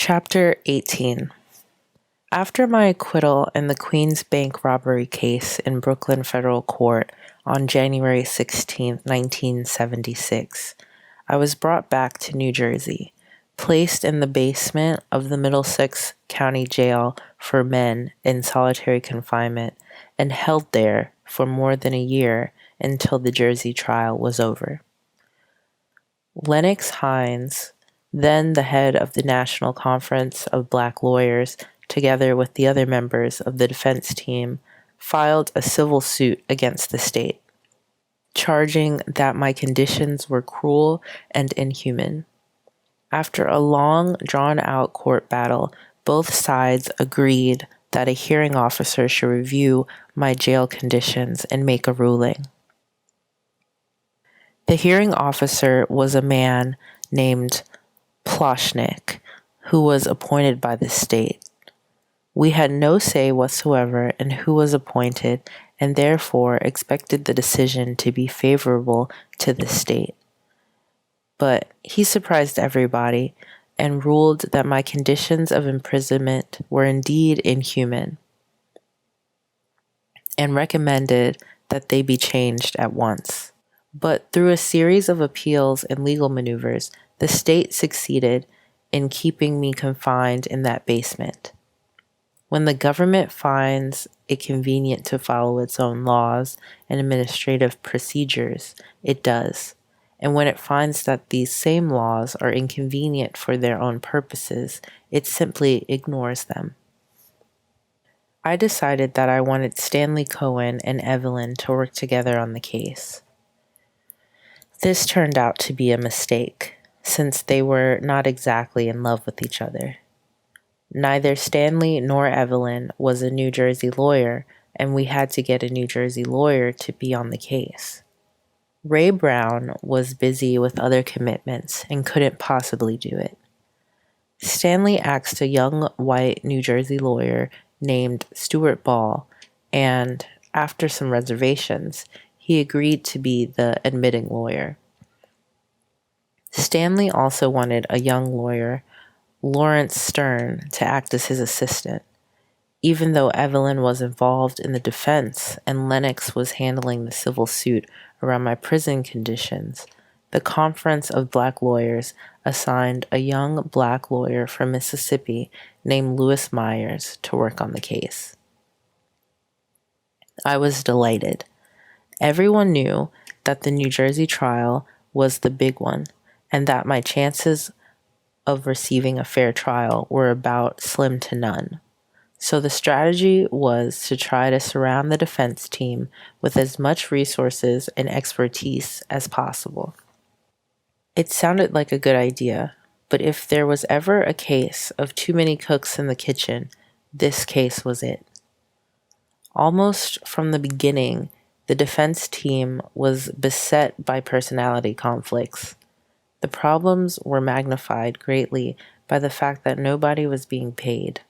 Chapter 18. After my acquittal in the Queens Bank robbery case in Brooklyn Federal Court on January 16, 1976, I was brought back to New Jersey, placed in the basement of the Middlesex County Jail for men in solitary confinement, and held there for more than a year until the Jersey trial was over. Lennox Hines, then the head of the National Conference of Black Lawyers, together with the other members of the defense team, filed a civil suit against the state, charging that my conditions were cruel and inhuman. After a long, drawn-out court battle, both sides agreed that a hearing officer should review my jail conditions and make a ruling. The hearing officer was a man named Ploshnik, who was appointed by the state. We had no say whatsoever in who was appointed, and therefore expected the decision to be favorable to the state. But he surprised everybody and ruled that my conditions of imprisonment were indeed inhuman, and recommended that they be changed at once. But through a series of appeals and legal maneuvers, the state succeeded in keeping me confined in that basement. When the government finds it convenient to follow its own laws and administrative procedures, it does. And when it finds that these same laws are inconvenient for their own purposes, it simply ignores them. I decided that I wanted Stanley Cohen and Evelyn to work together on the case. This turned out to be a mistake, since they were not exactly in love with each other. Neither Stanley nor Evelyn was a New Jersey lawyer, and we had to get a New Jersey lawyer to be on the case. Ray Brown was busy with other commitments and couldn't possibly do it. Stanley asked a young white New Jersey lawyer named Stuart Ball, and after some reservations, he agreed to be the admitting lawyer. Stanley also wanted a young lawyer, Lawrence Stern, to act as his assistant. Even though Evelyn was involved in the defense and Lennox was handling the civil suit around my prison conditions, the Conference of Black Lawyers assigned a young black lawyer from Mississippi named Lewis Myers to work on the case. I was delighted. Everyone knew that the New Jersey trial was the big one, and that my chances of receiving a fair trial were about slim to none. So the strategy was to try to surround the defense team with as much resources and expertise as possible. It sounded like a good idea, but if there was ever a case of too many cooks in the kitchen, this case was it. Almost from the beginning, the defense team was beset by personality conflicts. The problems were magnified greatly by the fact that nobody was being paid.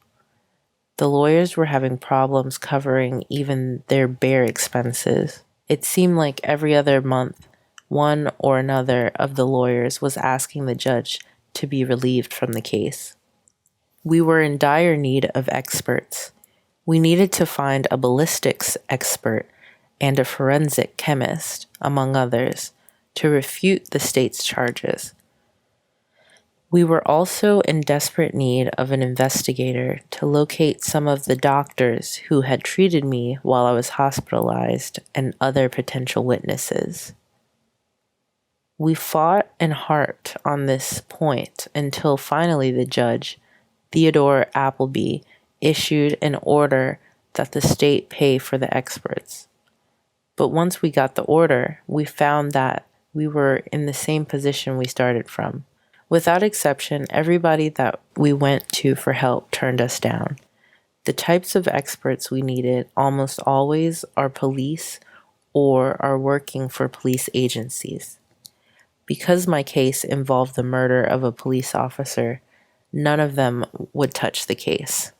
The lawyers were having problems covering even their bare expenses. It seemed like every other month, one or another of the lawyers was asking the judge to be relieved from the case. We were in dire need of experts. We needed to find a ballistics expert and a forensic chemist, among others, to refute the state's charges. We were also in desperate need of an investigator to locate some of the doctors who had treated me while I was hospitalized and other potential witnesses. We fought and harped on this point until finally the judge, Theodore Appleby, issued an order that the state pay for the experts. But once we got the order, we found that we were in the same position we started from. Without exception, everybody that we went to for help turned us down. The types of experts we needed almost always are police or are working for police agencies. Because my case involved the murder of a police officer, none of them would touch the case.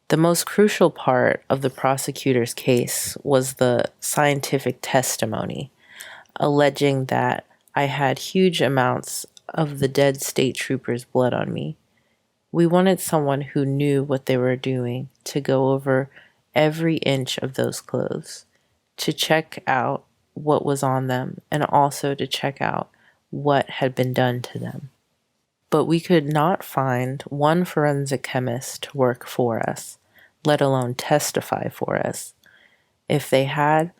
The most crucial part of the prosecutor's case was the scientific testimony, alleging that I had huge amounts of the dead state trooper's blood on me. We wanted someone who knew what they were doing to go over every inch of those clothes, to check out what was on them, and also to check out what had been done to them. But we could not find one forensic chemist to work for us, let alone testify for us. If they had,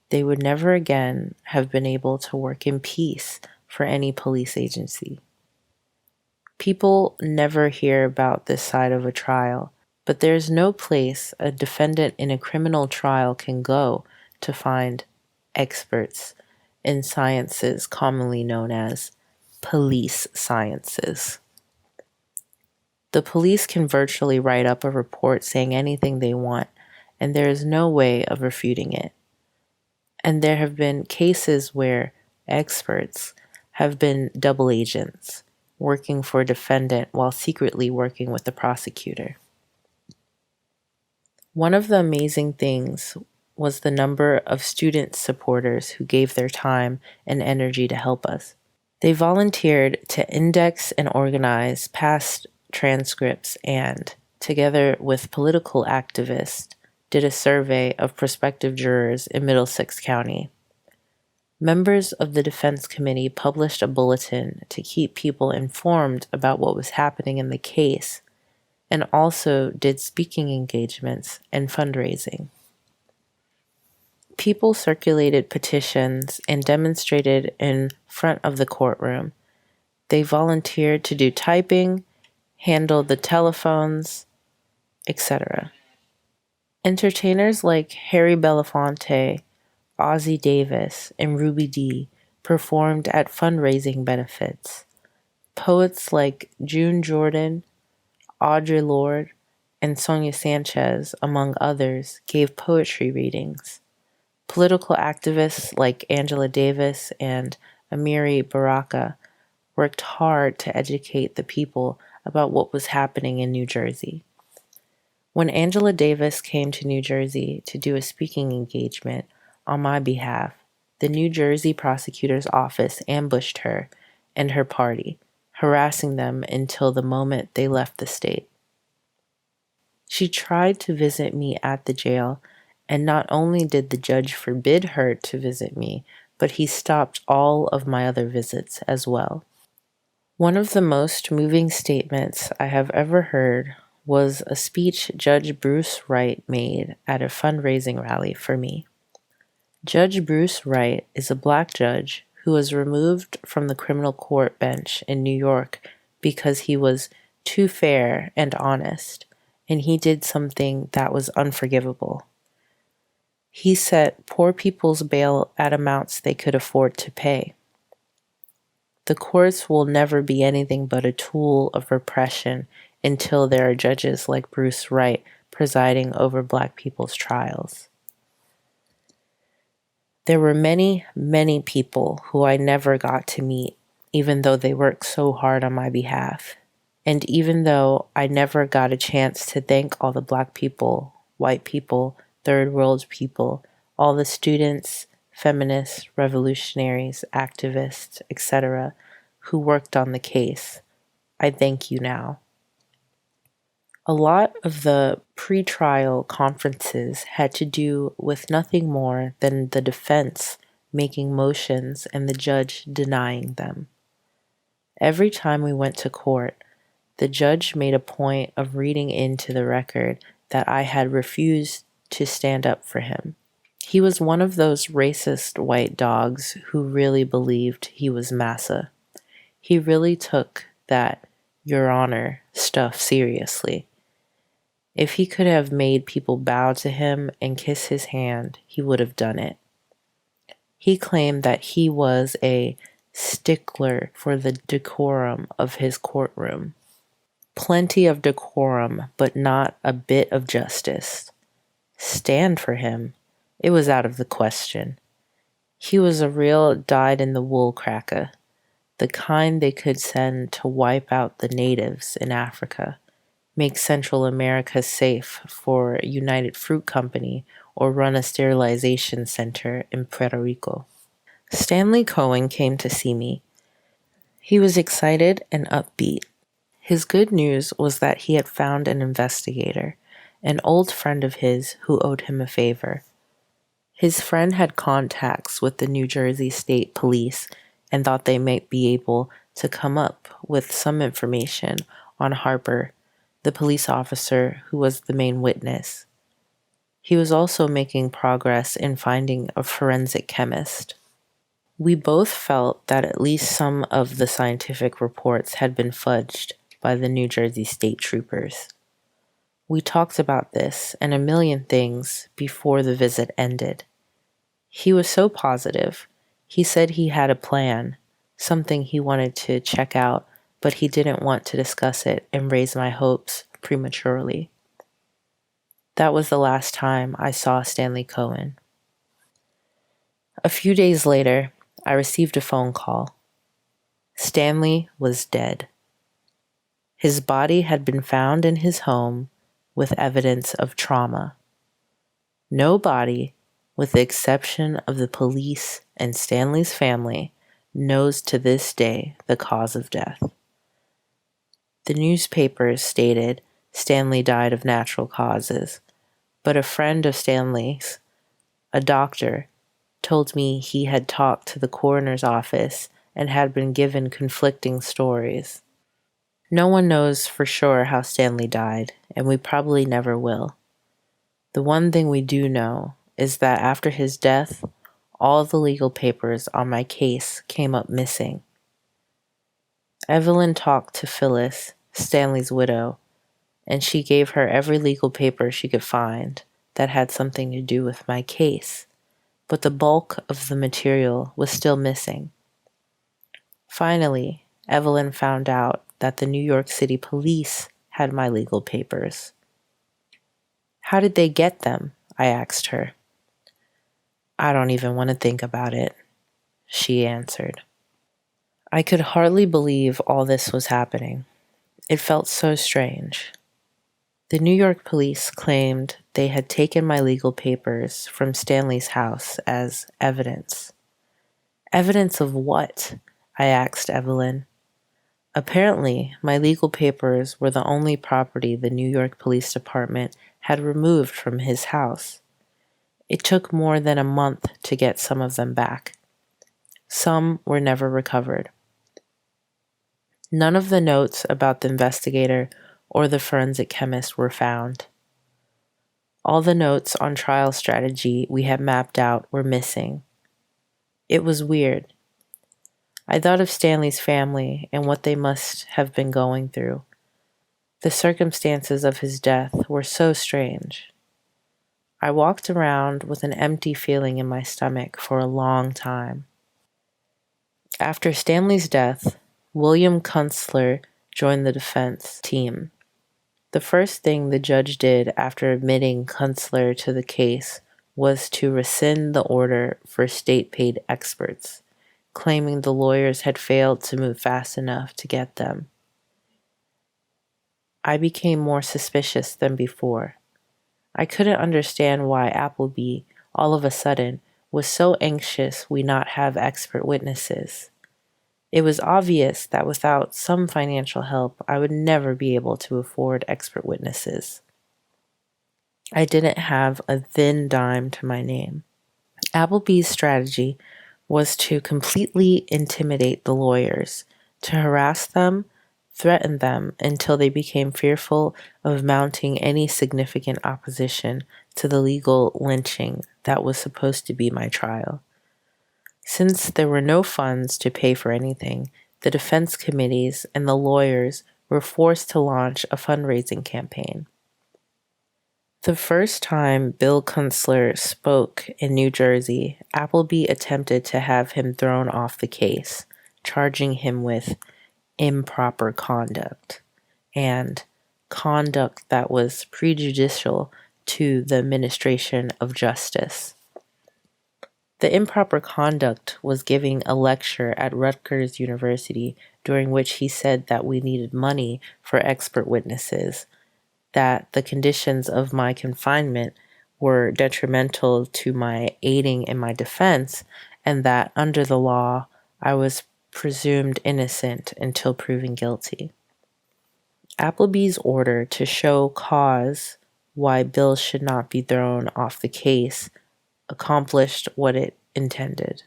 they would never again have been able to work in peace for any police agency. People never hear about this side of a trial, but there's no place a defendant in a criminal trial can go to find experts in sciences commonly known as police sciences. The police can virtually write up a report saying anything they want, and there is no way of refuting it. And there have been cases where experts have been double agents, working for a defendant while secretly working with the prosecutor. One of the amazing things was the number of student supporters who gave their time and energy to help us. They volunteered to index and organize past transcripts and, together with political activists, did a survey of prospective jurors in Middlesex County. Members of the defense committee published a bulletin to keep people informed about what was happening in the case, and also did speaking engagements and fundraising. People circulated petitions and demonstrated in front of the courtroom. They volunteered to do typing, handle the telephones, etc. Entertainers like Harry Belafonte, Ozzie Davis, and Ruby Dee performed at fundraising benefits. Poets like June Jordan, Audre Lorde, and Sonia Sanchez, among others, gave poetry readings. Political activists like Angela Davis and Amiri Baraka worked hard to educate the people about what was happening in New Jersey. When Angela Davis came to New Jersey to do a speaking engagement on my behalf, the New Jersey prosecutor's office ambushed her and her party, harassing them until the moment they left the state. She tried to visit me at the jail, and not only did the judge forbid her to visit me, but he stopped all of my other visits as well. One of the most moving statements I have ever heard was a speech Judge Bruce Wright made at a fundraising rally for me. Judge Bruce Wright is a black judge who was removed from the criminal court bench in New York because he was too fair and honest, and he did something that was unforgivable. He set poor people's bail at amounts they could afford to pay. The courts will never be anything but a tool of repression until there are judges like Bruce Wright presiding over black people's trials. There were many, many people who I never got to meet, even though they worked so hard on my behalf. And even though I never got a chance to thank all the black people, white people, third world people, all the students, feminists, revolutionaries, activists, etc., who worked on the case, I thank you now. A lot of the pre-trial conferences had to do with nothing more than the defense making motions and the judge denying them. Every time we went to court, the judge made a point of reading into the record that I had refused to stand up for him. He was one of those racist white dogs who really believed he was massa. He really took that "Your Honor" stuff seriously. If he could have made people bow to him and kiss his hand, he would have done it. He claimed that he was a stickler for the decorum of his courtroom. Plenty of decorum, but not a bit of justice. Stand for him? It was out of the question. He was a real dyed-in-the-wool cracker, the kind they could send to wipe out the natives in Africa, make Central America safe for United Fruit Company, or run a sterilization center in Puerto Rico. Stanley Cohen came to see me. He was excited and upbeat. His good news was that he had found an investigator, an old friend of his who owed him a favor. His friend had contacts with the New Jersey State Police and thought they might be able to come up with some information on Harper, the police officer who was the main witness. He was also making progress in finding a forensic chemist. We both felt that at least some of the scientific reports had been fudged by the New Jersey State Troopers. We talked about this and a million things before the visit ended. He was so positive. He said he had a plan, something he wanted to check out, but he didn't want to discuss it and raise my hopes prematurely. That was the last time I saw Stanley Cohen. A few days later, I received a phone call. Stanley was dead. His body had been found in his home with evidence of trauma. Nobody, with the exception of the police and Stanley's family, knows to this day the cause of death. The newspapers stated Stanley died of natural causes, but a friend of Stanley's, a doctor, told me he had talked to the coroner's office and had been given conflicting stories. No one knows for sure how Stanley died, and we probably never will. The one thing we do know is that after his death, all the legal papers on my case came up missing. Evelyn talked to Phyllis, Stanley's widow, and she gave her every legal paper she could find that had something to do with my case, but the bulk of the material was still missing. Finally, Evelyn found out that the New York City police had my legal papers. How did they get them? I asked her. I don't even want to think about it, she answered. I could hardly believe all this was happening. It felt so strange. The New York police claimed they had taken my legal papers from Stanley's house as evidence. Evidence of what? I asked Evelyn. Apparently, my legal papers were the only property the New York Police Department had removed from his house. It took more than a month to get some of them back. Some were never recovered. None of the notes about the investigator or the forensic chemist were found. All the notes on trial strategy we had mapped out were missing. It was weird. I thought of Stanley's family and what they must have been going through. The circumstances of his death were so strange. I walked around with an empty feeling in my stomach for a long time. After Stanley's death, William Kunstler joined the defense team. The first thing the judge did after admitting Kunstler to the case was to rescind the order for state-paid experts, claiming the lawyers had failed to move fast enough to get them. I became more suspicious than before. I couldn't understand why Appleby, all of a sudden, was so anxious we not have expert witnesses. It was obvious that without some financial help, I would never be able to afford expert witnesses. I didn't have a thin dime to my name. Appleby's strategy was to completely intimidate the lawyers, to harass them, threaten them until they became fearful of mounting any significant opposition to the legal lynching that was supposed to be my trial. Since there were no funds to pay for anything, the defense committees and the lawyers were forced to launch a fundraising campaign. The first time Bill Kunstler spoke in New Jersey, Appleby attempted to have him thrown off the case, charging him with improper conduct and conduct that was prejudicial to the administration of justice. The improper conduct was giving a lecture at Rutgers University during which he said that we needed money for expert witnesses, that the conditions of my confinement were detrimental to my aiding in my defense, and that under the law I was presumed innocent until proven guilty. Appleby's order to show cause why Bill should not be thrown off the case accomplished what it intended.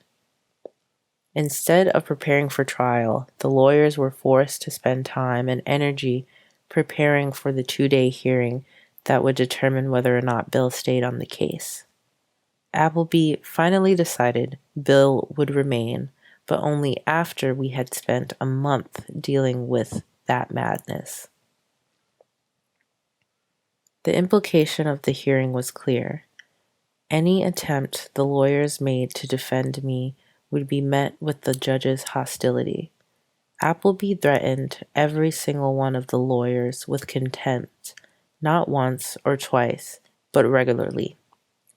Instead of preparing for trial, the lawyers were forced to spend time and energy preparing for the 2-day hearing that would determine whether or not Bill stayed on the case. Appleby finally decided Bill would remain, but only after we had spent a month dealing with that madness. The implication of the hearing was clear. Any attempt the lawyers made to defend me would be met with the judge's hostility. Appleby threatened every single one of the lawyers with contempt, not once or twice, but regularly.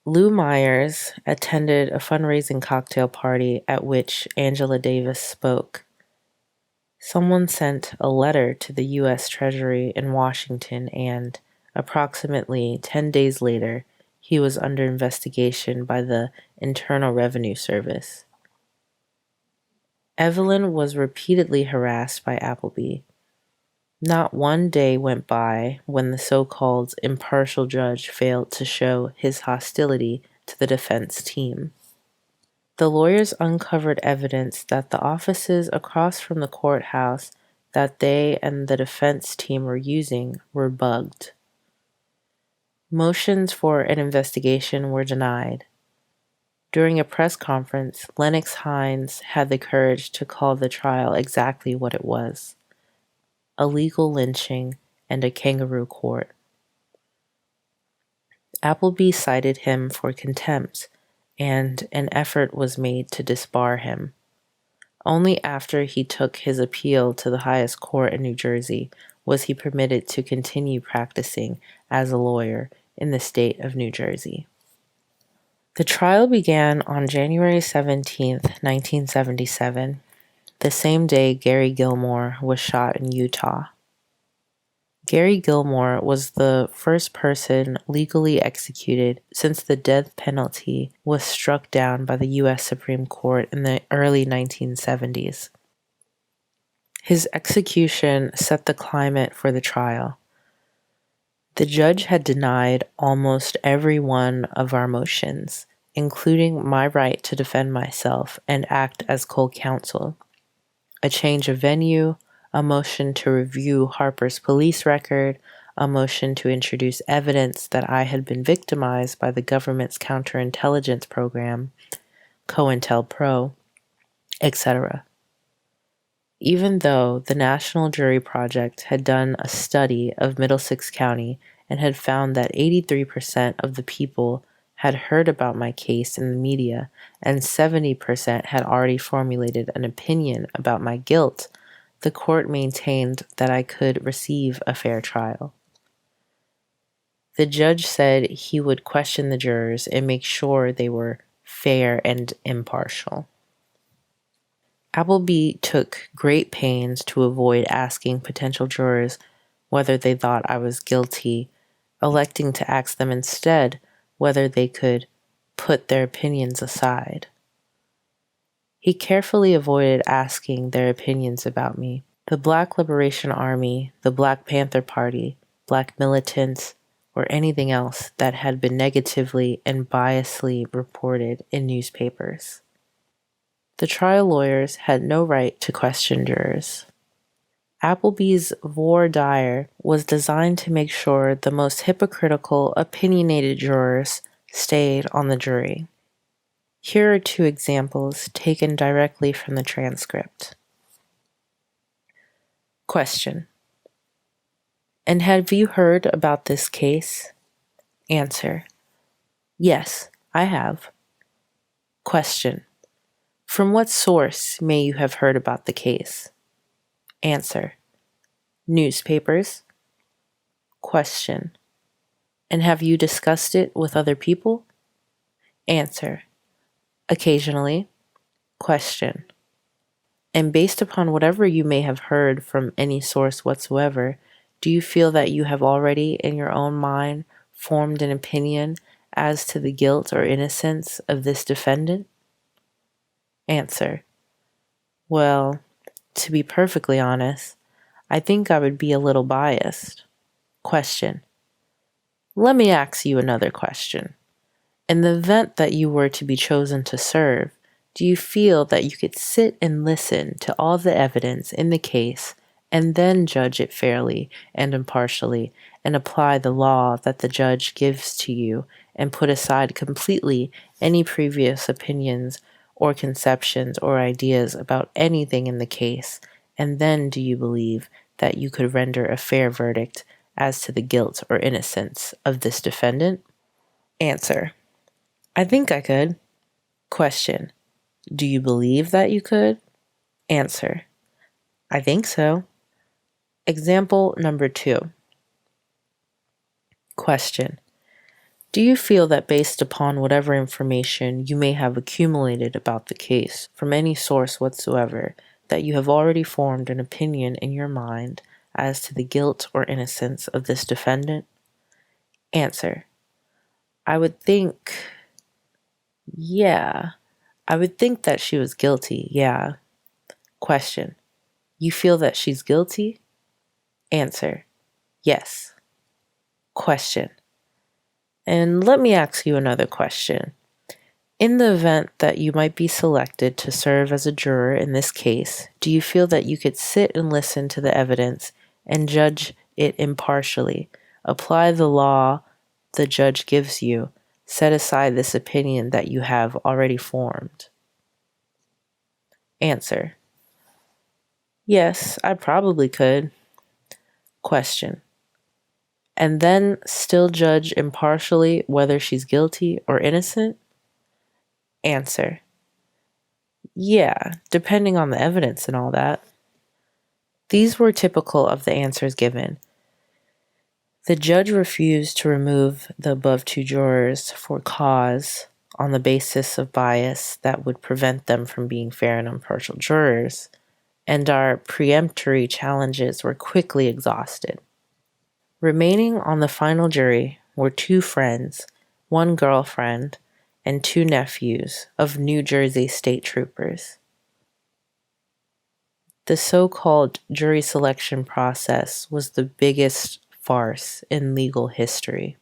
Lou Myers attended a fundraising cocktail party at which Angela Davis spoke. Someone sent a letter to the U.S. Treasury in Washington, and approximately 10 days later, he was under investigation by the Internal Revenue Service. Evelyn was repeatedly harassed by Appleby. Not one day went by when the so-called impartial judge failed to show his hostility to the defense team. The lawyers uncovered evidence that the offices across from the courthouse that they and the defense team were using were bugged. Motions for an investigation were denied. During a press conference, Lennox Hines had the courage to call the trial exactly what it was: a legal lynching and a kangaroo court. Appleby cited him for contempt, and an effort was made to disbar him. Only after he took his appeal to the highest court in New Jersey was he permitted to continue practicing as a lawyer in the state of New Jersey. The trial began on January 17, 1977, the same day Gary Gilmore was shot in Utah. Gary Gilmore was the first person legally executed since the death penalty was struck down by the U.S. Supreme Court in the early 1970s. His execution set the climate for the trial. The judge had denied almost every one of our motions, including my right to defend myself and act as co-counsel, a change of venue, a motion to review Harper's police record, a motion to introduce evidence that I had been victimized by the government's counterintelligence program, COINTELPRO, etc. Even though the National Jury Project had done a study of Middlesex County and had found that 83% of the people had heard about my case in the media and 70% had already formulated an opinion about my guilt, the court maintained that I could receive a fair trial. The judge said he would question the jurors and make sure they were fair and impartial. Appleby took great pains to avoid asking potential jurors whether they thought I was guilty, electing to ask them instead whether they could put their opinions aside. He carefully avoided asking their opinions about me, the Black Liberation Army, the Black Panther Party, Black militants, or anything else that had been negatively and biasedly reported in newspapers. The trial lawyers had no right to question jurors. Appleby's voir dire was designed to make sure the most hypocritical, opinionated jurors stayed on the jury. Here are 2 examples taken directly from the transcript. Question: And have you heard about this case? Answer: Yes, I have. Question: From what source may you have heard about the case? Answer: Newspapers. Question: And have you discussed it with other people? Answer: Occasionally. Question: And based upon whatever you may have heard from any source whatsoever, do you feel that you have already, in your own mind, formed an opinion as to the guilt or innocence of this defendant? Answer: Well, to be perfectly honest, I think I would be a little biased. Question. Let me ask you another question. In the event that you were to be chosen to serve, do you feel that you could sit and listen to all the evidence in the case and then judge it fairly and impartially and apply the law that the judge gives to you and put aside completely any previous opinions or conceptions or ideas about anything in the case, and then do you believe that you could render a fair verdict as to the guilt or innocence of this defendant? Answer. I think I could. Question. Do you believe that you could? Answer. I think so. Example number 2. Question. Do you feel that based upon whatever information you may have accumulated about the case from any source whatsoever, that you have already formed an opinion in your mind as to the guilt or innocence of this defendant? Answer. I would think that she was guilty, yeah. Question. You feel that she's guilty? Answer. Yes. Question. And let me ask you another question. In the event that you might be selected to serve as a juror in this case, do you feel that you could sit and listen to the evidence and judge it impartially, apply the law the judge gives you, set aside this opinion that you have already formed? Answer. Yes, I probably could. Question. And then still judge impartially whether she's guilty or innocent? Answer. Yeah, depending on the evidence and all that. These were typical of the answers given. The judge refused to remove the above 2 jurors for cause on the basis of bias that would prevent them from being fair and impartial jurors, and our peremptory challenges were quickly exhausted. Remaining on the final jury were 2 friends, 1 girlfriend, and 2 nephews of New Jersey state troopers. The so-called jury selection process was the biggest farce in legal history.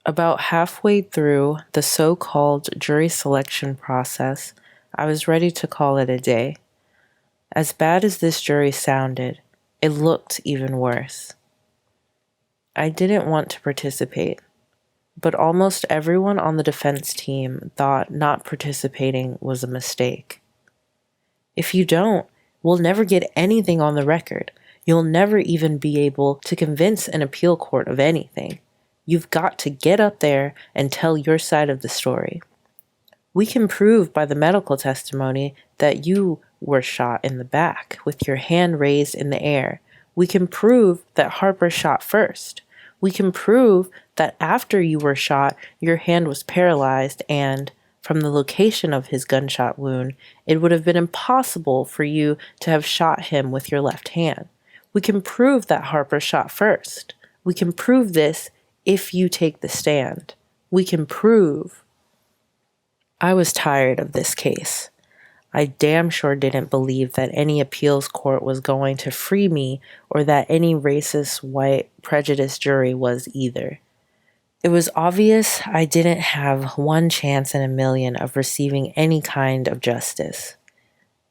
About halfway through the so-called jury selection process, I was ready to call it a day. As bad as this jury sounded, it looked even worse. I didn't want to participate, but almost everyone on the defense team thought not participating was a mistake. If you don't, we'll never get anything on the record. You'll never even be able to convince an appeal court of anything. You've got to get up there and tell your side of the story. We can prove by the medical testimony that you were shot in the back with your hand raised in the air. We can prove that Harper shot first. We can prove that after you were shot, your hand was paralyzed and, from the location of his gunshot wound, it would have been impossible for you to have shot him with your left hand. We can prove that Harper shot first. We can prove this if you take the stand. We can prove. I was tired of this case. I damn sure didn't believe that any appeals court was going to free me or that any racist, white, prejudiced jury was either. It was obvious I didn't have 1 chance in a million of receiving any kind of justice.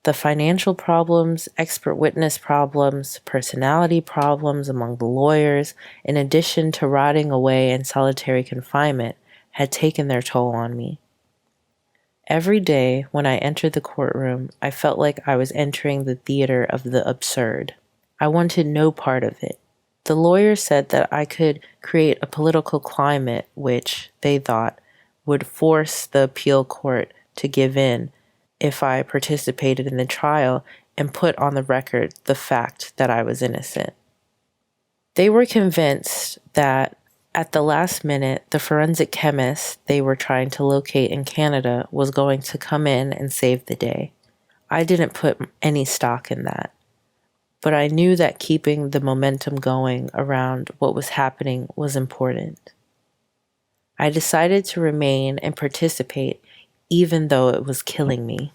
The financial problems, expert witness problems, personality problems among the lawyers, in addition to rotting away in solitary confinement, had taken their toll on me. Every day when I entered the courtroom, I felt like I was entering the theater of the absurd. I wanted no part of it. The lawyer said that I could create a political climate which, they thought, would force the appeal court to give in if I participated in the trial and put on the record the fact that I was innocent. They were convinced that at the last minute, the forensic chemist they were trying to locate in Canada was going to come in and save the day. I didn't put any stock in that, but I knew that keeping the momentum going around what was happening was important. I decided to remain and participate even though it was killing me.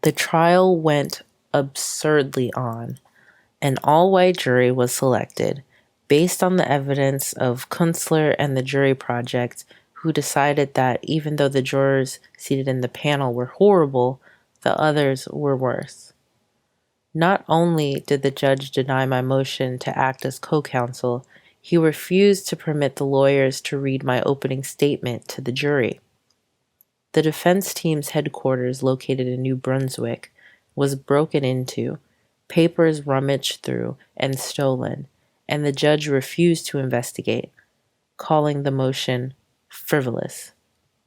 The trial went absurdly on. An all-white jury was selected based on the evidence of Kunstler and the Jury Project, who decided that even though the jurors seated in the panel were horrible, the others were worse. Not only did the judge deny my motion to act as co-counsel, he refused to permit the lawyers to read my opening statement to the jury. The defense team's headquarters, located in New Brunswick, was broken into, papers rummaged through and stolen, and the judge refused to investigate, calling the motion frivolous.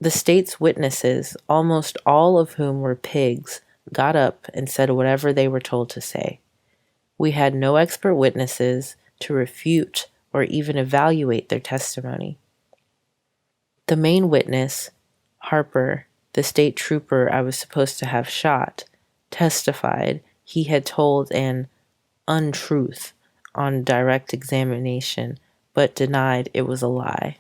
The state's witnesses, almost all of whom were pigs, got up and said whatever they were told to say. We had no expert witnesses to refute or even evaluate their testimony. The main witness, Harper, the state trooper I was supposed to have shot, testified he had told an untruth on direct examination, but denied it was a lie.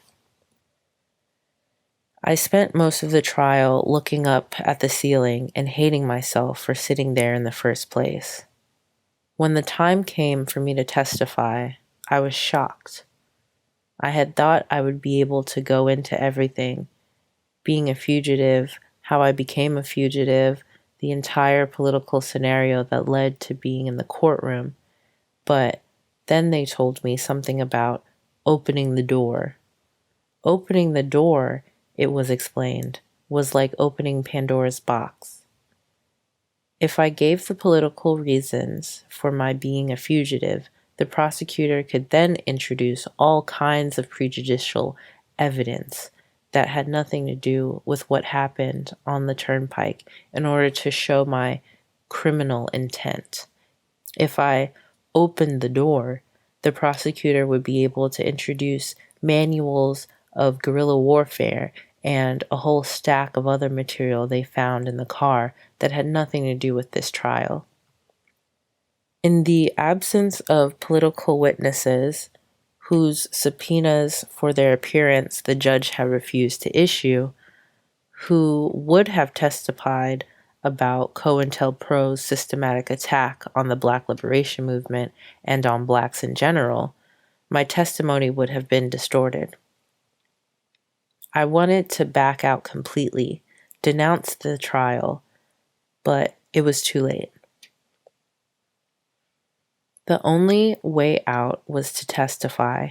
I spent most of the trial looking up at the ceiling and hating myself for sitting there in the first place. When the time came for me to testify, I was shocked. I had thought I would be able to go into everything, being a fugitive, how I became a fugitive, the entire political scenario that led to being in the courtroom. But then they told me something about opening the door. Opening the door, it was explained, was like opening Pandora's box. If I gave the political reasons for my being a fugitive, the prosecutor could then introduce all kinds of prejudicial evidence that had nothing to do with what happened on the turnpike in order to show my criminal intent. If I opened the door, the prosecutor would be able to introduce manuals of guerrilla warfare and a whole stack of other material they found in the car that had nothing to do with this trial. In the absence of political witnesses, whose subpoenas for their appearance the judge had refused to issue, who would have testified about COINTELPRO's systematic attack on the Black liberation movement and on blacks in general, my testimony would have been distorted. I wanted to back out completely, denounce the trial, but it was too late. The only way out was to testify,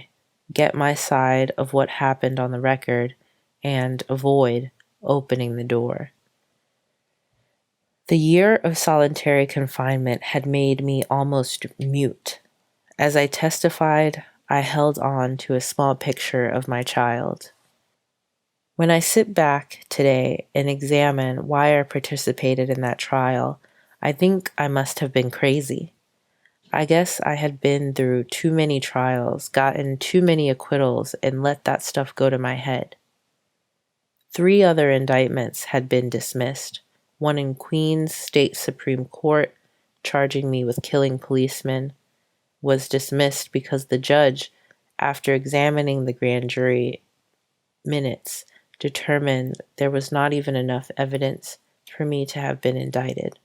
get my side of what happened on the record, and avoid opening the door. The year of solitary confinement had made me almost mute. As I testified, I held on to a small picture of my child. When I sit back today and examine why I participated in that trial, I think I must have been crazy. I guess I had been through too many trials, gotten too many acquittals, and let that stuff go to my head. 3 other indictments had been dismissed, one in Queens State Supreme Court, charging me with killing policemen, was dismissed because the judge, after examining the grand jury minutes, determined there was not even enough evidence for me to have been indicted.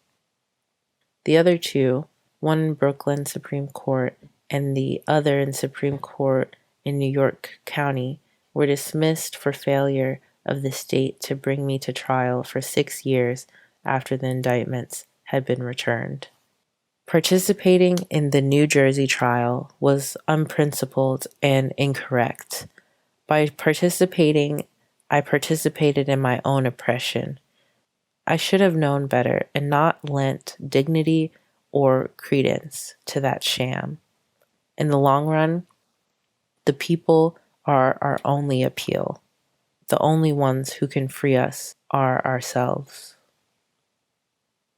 The other 2, one in Brooklyn Supreme Court and the other in Supreme Court in New York County, were dismissed for failure of the state to bring me to trial for 6 years after the indictments had been returned. Participating in the New Jersey trial was unprincipled and incorrect. By participating, I participated in my own oppression. I should have known better and not lent dignity or credence to that sham. In the long run, the people are our only appeal. The only ones who can free us are ourselves.